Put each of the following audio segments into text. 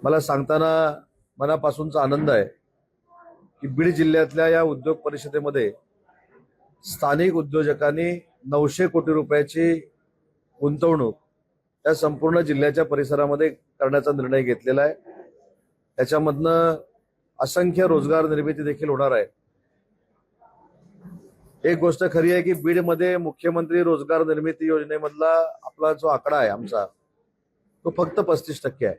मला सांगताना मनापासूनचा आनंद आहे की बीड जिल्ह्यातल्या या उद्योग परिषदेमध्ये स्थानिक उद्योजकांनी 900 कोटी रुपयाची गुंतवणूक या संपूर्ण जिल्ह्याच्या परिसरामध्ये करण्याचा निर्णय घेतलेला आहे। त्याच्यामधनं असंख्य रोजगार निर्मिती देखील होणार आहे। एक गोष्ट खरी आहे की बीडमध्ये मुख्यमंत्री रोजगार निर्मिती योजनेमधला आपला जो आकडा आहे आमचा तो फक्त 35% आहे।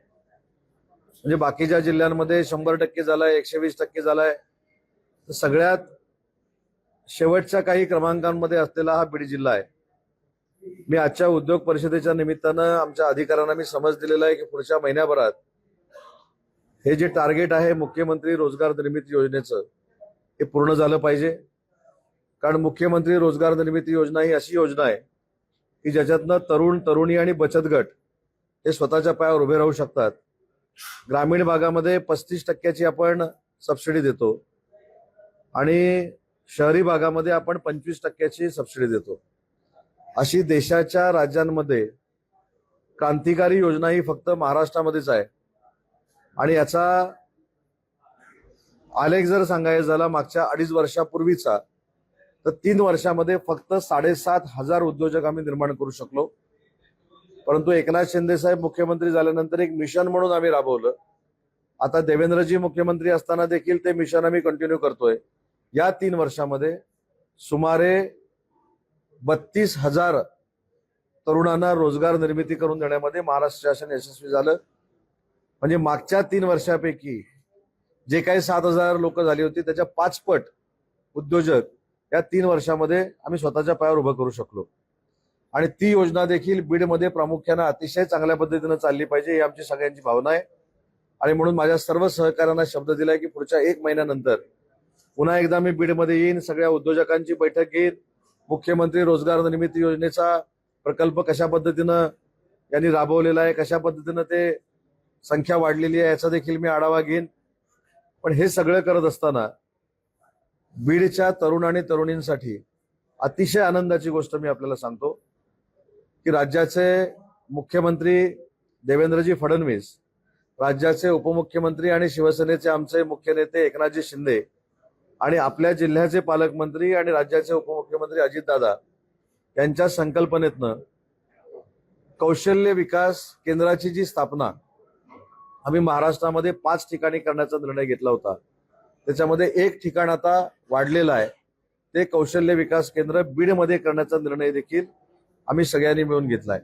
म्हणजे बाकीच्या जिल्ह्यांमध्ये 100% झालाय, 120% झालाय, तर सगळ्यात शेवटच्या काही क्रमांकांमध्ये असलेला हा बीड जिल्हा आहे। मी आजच्या उद्योग परिषदेच्या निमित्तानं आमच्या अधिकाऱ्यांना मी समज दिलेला आहे की पुढच्या महिन्याभरात हे जे टार्गेट आहे मुख्यमंत्री रोजगार निर्मिती योजनेचं हे पूर्ण झालं पाहिजे। कारण मुख्यमंत्री रोजगार निर्मिती योजना ही अशी योजना आहे की ज्याच्यातनं तरुण तरुणी आणि बचत गट हे स्वतःच्या पायावर उभे राहू शकतात। ग्रामीण भागामध्ये 35% आपण सबसिडी देतो आणि शहरी भागामध्ये आपण 25% सबसिडी देतो। अशी देशाच्या राज्यांमध्ये क्रांतिकारी योजना ही फक्त महाराष्ट्रामध्येच आहे। आणि याचा आलेख जर सांगायचा झाला मागच्या 2.5 वर्षापूर्वीचा, तर 3 वर्षामध्ये फक्त 7,500 उद्योजक आम्ही निर्माण करू शकलो। परंतु एकनाथ शिंदे साहेब मुख्यमंत्री झाल्यानंतर एक मिशन म्हणून आम्ही राबवलं। आता देवेंद्रजी मुख्यमंत्री असताना देखील ते मिशन आम्ही कंटिन्यू करतोय। या 3 वर्षामध्ये सुमारे 32,000 तरुणांना रोजगार निर्मिती करून देण्यामध्ये महाराष्ट्र शासन यशस्वी झालं। म्हणजे मागच्या 3 वर्षापैकी जे काही 7,000 लोक झाली होती त्याच्या 5 पट उद्योजक या 3 वर्षामध्ये आम्ही स्वतःच्या पायावर उभं करू शकलो। आणि ती योजना देखील बीडमध्ये प्रामुख्याने अतिशय चांगल्या पद्धतीने चालली पाहिजे ही आमची सगळ्यांची भावना आहे। आणि म्हणून माझ्या सर्व सहकाऱ्यांना शब्द दिलाय की पुढच्या 1 महिन्यानंतर पुन्हा एकदा मी बीडमध्ये येईन, सगळ्या उद्योजकांची बैठक घेईन, मुख्यमंत्री रोजगार निर्मिती योजनेचा प्रकल्प कशा पद्धतीनं यांनी राबवलेला आहे, कशा पद्धतीनं ते संख्या वाढलेली आहे याचा देखील मी आढावा घेईन। पण हे सगळं करत असताना बीडच्या तरुण आणि तरुणींसाठी अतिशय आनंदाची गोष्ट मी आपल्याला सांगतो की राज्याचे मुख्यमंत्री देवेंद्रजी फडणवीस, राज्याचे उपमुख्यमंत्री आणि शिवसेनेचे आमचे मुख्य नेते एकनाथजी शिंदे आणि आपल्या जिल्ह्याचे पालकमंत्री आणि राज्याचे उपमुख्यमंत्री अजितदादा यांच्या संकल्पनेतनं कौशल्य विकास केंद्राची जी स्थापना आम्ही महाराष्ट्रामध्ये 5 ठिकाणी करण्याचा निर्णय घेतला होता, त्याच्यामध्ये 1 ठिकाण आता वाढलेलं आहे। ते कौशल्य विकास केंद्र बीडमध्ये करण्याचा निर्णय देखील आम्ही सगळ्यांनी मिळून घेतलाय।